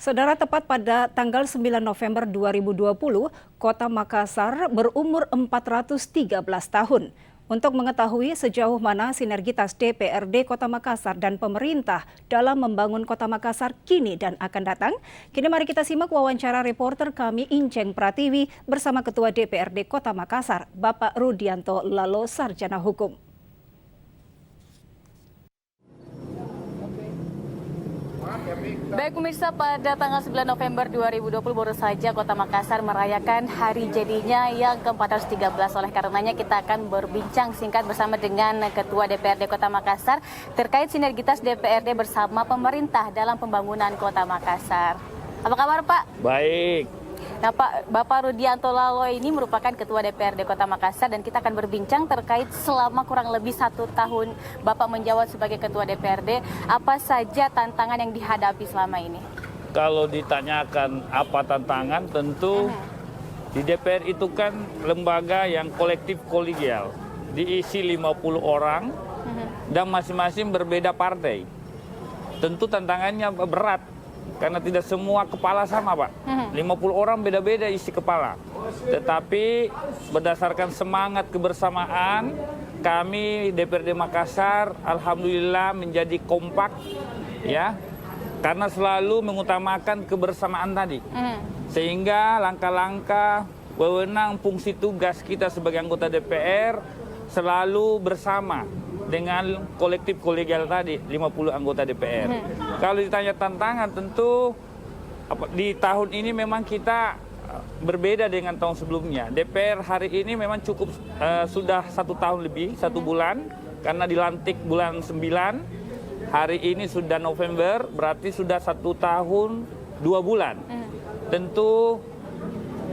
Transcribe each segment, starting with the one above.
Saudara, tepat pada tanggal 9 November 2020, Kota Makassar berumur 413 tahun. Untuk mengetahui sejauh mana sinergitas DPRD Kota Makassar dan pemerintah dalam membangun Kota Makassar kini dan akan datang, kini mari kita simak wawancara reporter kami Inceng Pratiwi bersama Ketua DPRD Kota Makassar, Bapak Rudianto Lalo, Sarjana Hukum. Baik pemirsa, pada tanggal 9 November 2020 baru saja Kota Makassar merayakan hari jadinya yang ke-413. Oleh karenanya kita akan berbincang singkat bersama dengan Ketua DPRD Kota Makassar terkait sinergitas DPRD bersama pemerintah dalam pembangunan Kota Makassar. Apa kabar Pak? Baik. Nah Bapak Rudianto Lalo ini merupakan Ketua DPRD Kota Makassar dan kita akan berbincang terkait selama kurang lebih 1 tahun Bapak menjabat sebagai Ketua DPRD, apa saja tantangan yang dihadapi selama ini? Kalau ditanyakan apa tantangan, tentu di DPR itu kan lembaga yang kolektif kolegial, diisi 50 orang dan masing-masing berbeda partai. Tentu tantangannya berat. Karena tidak semua kepala sama, Pak. 50 orang beda-beda isi kepala. Tetapi berdasarkan semangat kebersamaan, kami DPRD Makassar alhamdulillah menjadi kompak, ya. Karena selalu mengutamakan kebersamaan tadi. Sehingga langkah-langkah wewenang fungsi tugas kita sebagai anggota DPR selalu bersama dengan kolektif kolegial tadi, 50 anggota DPR. Kalau ditanya tantangan, tentu di tahun ini memang kita berbeda dengan tahun sebelumnya. DPR hari ini memang cukup sudah 1 tahun lebih, 1 bulan, karena dilantik bulan 9, hari ini sudah November, berarti sudah 1 tahun 2 bulan. Tentu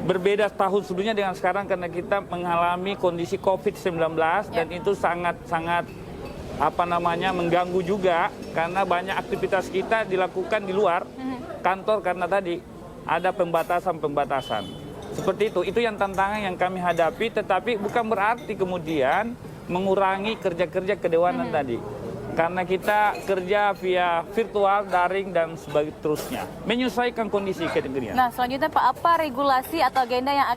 berbeda tahun sebelumnya dengan sekarang karena kita mengalami kondisi COVID-19 dan itu sangat mengganggu juga karena banyak aktivitas kita dilakukan di luar kantor karena tadi ada pembatasan. Seperti itu yang tantangan yang kami hadapi, tetapi bukan berarti kemudian mengurangi kerja-kerja kedewanan tadi. Karena kita kerja via virtual, daring, dan seterusnya. Menyesuaikan kondisi kategorinya. Nah, selanjutnya Pak, apa regulasi atau agenda yang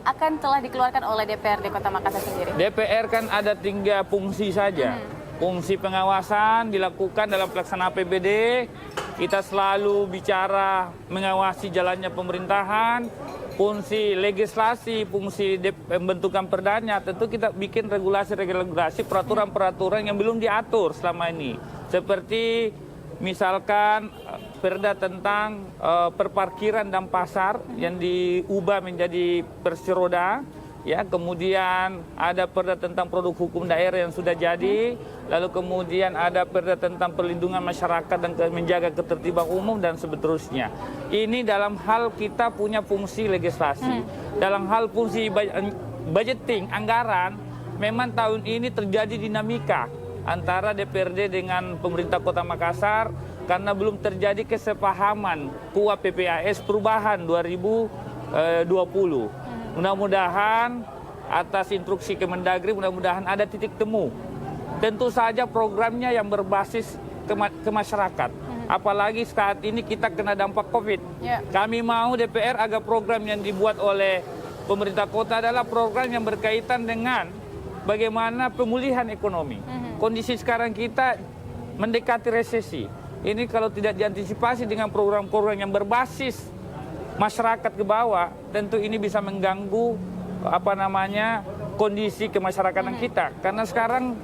akan telah dikeluarkan oleh DPRD Kota Makassar sendiri? DPR kan ada 3 fungsi saja. Fungsi pengawasan dilakukan dalam pelaksanaan APBD. Kita selalu bicara mengawasi jalannya pemerintahan. Fungsi legislasi, fungsi pembentukan perdanya, tentu kita bikin regulasi, peraturan-peraturan yang belum diatur selama ini. Seperti misalkan perda tentang perparkiran dan pasar yang diubah menjadi kursi roda. Ya, kemudian ada perda tentang produk hukum daerah yang sudah jadi, lalu kemudian ada perda tentang perlindungan masyarakat dan menjaga ketertiban umum dan seterusnya. Ini dalam hal kita punya fungsi legislasi. Dalam hal fungsi budgeting, anggaran, memang tahun ini terjadi dinamika antara DPRD dengan pemerintah Kota Makassar karena belum terjadi kesepahaman KUA PPAS perubahan 2020. Mudah-mudahan atas instruksi Kemendagri, mudah-mudahan ada titik temu. Tentu saja programnya yang berbasis ke masyarakat. Apalagi saat ini kita kena dampak COVID. Kami mau DPR agar program yang dibuat oleh pemerintah kota adalah program yang berkaitan dengan bagaimana pemulihan ekonomi. Kondisi sekarang kita mendekati resesi. Ini kalau tidak diantisipasi dengan program-program yang berbasis masyarakat ke bawah, tentu ini bisa mengganggu kondisi kemasyarakatan kita. Karena sekarang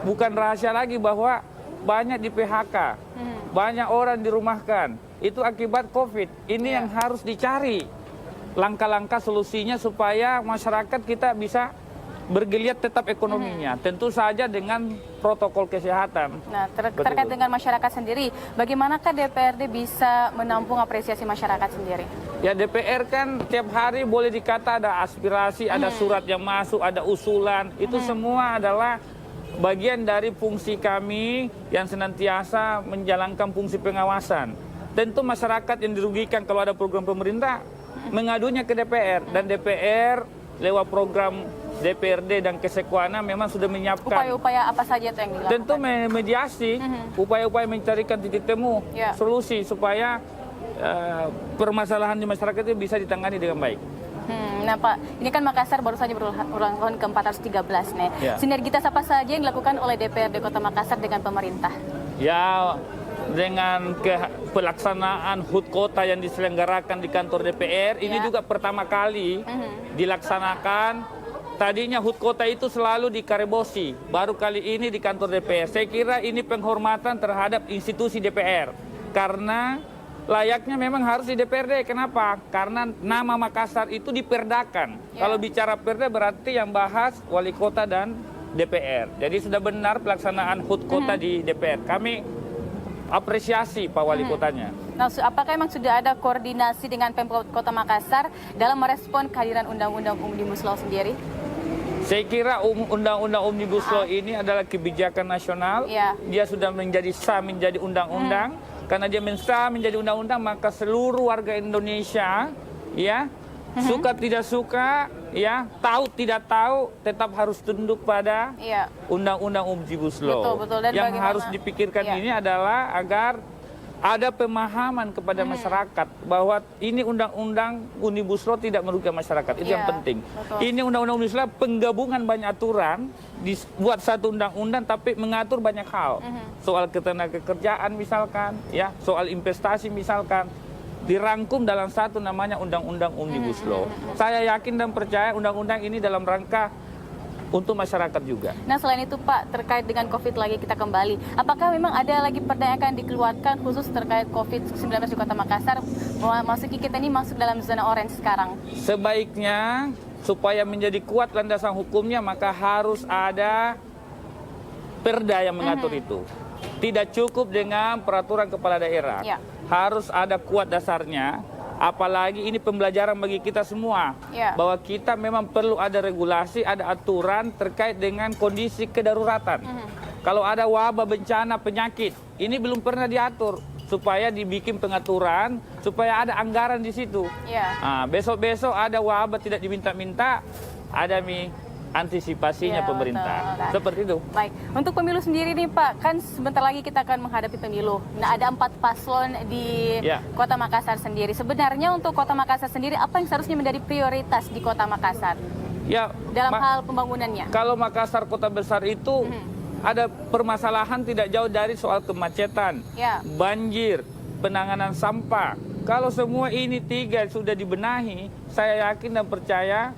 bukan rahasia lagi bahwa banyak di PHK, banyak orang dirumahkan. Itu akibat COVID. Ini yang harus dicari langkah-langkah solusinya supaya masyarakat kita bisa bergeliat tetap ekonominya. Tentu saja dengan protokol kesehatan. Nah, terkait dengan masyarakat sendiri, bagaimanakah DPRD bisa menampung apresiasi masyarakat sendiri? Ya, DPR kan tiap hari boleh dikata ada aspirasi, ada surat yang masuk, ada usulan. Itu semua adalah bagian dari fungsi kami yang senantiasa menjalankan fungsi pengawasan. Tentu masyarakat yang dirugikan kalau ada program pemerintah mengadunya ke DPR. Dan DPR lewat program DPRD dan Kesekuana memang sudah menyiapkan upaya-upaya apa saja yang dilakukan? Tentu mediasi, upaya-upaya mencarikan titik temu, solusi supaya permasalahan di masyarakat itu bisa ditangani dengan baik. Nah Pak, ini kan Makassar baru saja berulang tahun ke-413 nih. Ya. Sinergitas apa saja yang dilakukan oleh DPRD Kota Makassar dengan pemerintah? Ya, dengan pelaksanaan HUT kota yang diselenggarakan di kantor DPR, ini juga pertama kali dilaksanakan. Tadinya HUT kota itu selalu di Karebosi, baru kali ini di kantor DPR. Saya kira ini penghormatan terhadap institusi DPR, karena layaknya memang harus di DPRD. Kenapa? Karena nama Makassar itu diperdakan. Kalau bicara perda berarti yang bahas wali kota dan DPR. Jadi sudah benar pelaksanaan HUT kota di DPR. Kami apresiasi Pak Wali Kotanya. Nah, apakah memang sudah ada koordinasi dengan Pemkot Kota Makassar dalam merespon kehadiran Undang-Undang Omnibus Law sendiri? Saya kira Undang-Undang Omnibus Law ini adalah kebijakan nasional. Dia sudah sah menjadi undang-undang. Karena dia sah menjadi undang-undang, maka seluruh warga Indonesia, ya, suka tidak suka, ya, tahu tidak tahu, tetap harus tunduk pada Undang-Undang Omnibus Law. Betul. Dan yang bagaimana? harus dipikirkan ini adalah agar ada pemahaman kepada masyarakat bahwa ini undang-undang Omnibus Law tidak merugikan masyarakat. Itu yang penting. Betul. Ini undang-undang Omnibus Law penggabungan banyak aturan dibuat satu undang-undang tapi mengatur banyak hal. Soal ketenagakerjaan misalkan, ya, soal investasi misalkan dirangkum dalam satu namanya Undang-Undang Omnibus Law. Saya yakin dan percaya undang-undang ini dalam rangka untuk masyarakat juga. Nah selain itu Pak, terkait dengan COVID lagi kita kembali. Apakah memang ada lagi perda yang akan dikeluarkan khusus terkait COVID-19 di Kota Makassar? Masuki kita ini masuk dalam zona orange sekarang. Sebaiknya supaya menjadi kuat landasan hukumnya maka harus ada perda yang mengatur itu. Tidak cukup dengan peraturan kepala daerah. Harus ada kuat dasarnya. Apalagi ini pembelajaran bagi kita semua, bahwa kita memang perlu ada regulasi, ada aturan terkait dengan kondisi kedaruratan. Kalau ada wabah, bencana, penyakit, ini belum pernah diatur, supaya dibikin pengaturan, supaya ada anggaran di situ. Nah, besok-besok ada wabah tidak diminta-minta, ada antisipasinya pemerintah. Betul. Seperti itu. Baik, untuk pemilu sendiri nih Pak, kan sebentar lagi kita akan menghadapi pemilu. Nah ada 4 paslon di Kota Makassar sendiri. Sebenarnya untuk Kota Makassar sendiri, apa yang seharusnya menjadi prioritas di Kota Makassar? Dalam hal pembangunannya. Kalau Makassar kota besar itu ada permasalahan tidak jauh dari soal kemacetan, banjir, penanganan sampah. Kalau semua ini 3 sudah dibenahi, saya yakin dan percaya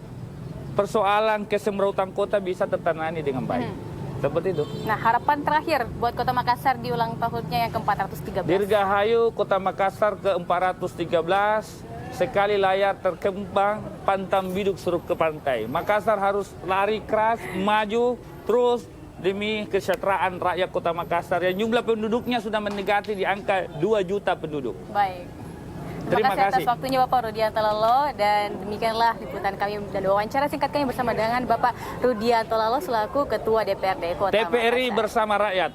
persoalan kesemrautan kota bisa tertangani dengan baik. Seperti itu. Nah, harapan terakhir buat Kota Makassar di ulang tahunnya yang ke-413. Dirgahayu Kota Makassar ke-413, sekali layar terkembang, pantang biduk suruh ke pantai. Makassar harus lari keras, maju terus demi kesejahteraan rakyat Kota Makassar yang jumlah penduduknya sudah mendekati di angka 2 juta penduduk. Baik. Terima kasih atas waktunya Bapak Rudianto Lalo, dan demikianlah liputan kami dan wawancara singkat kami bersama dengan Bapak Rudianto Lalo selaku Ketua DPRD Kota TPRI Makassar. bersama rakyat.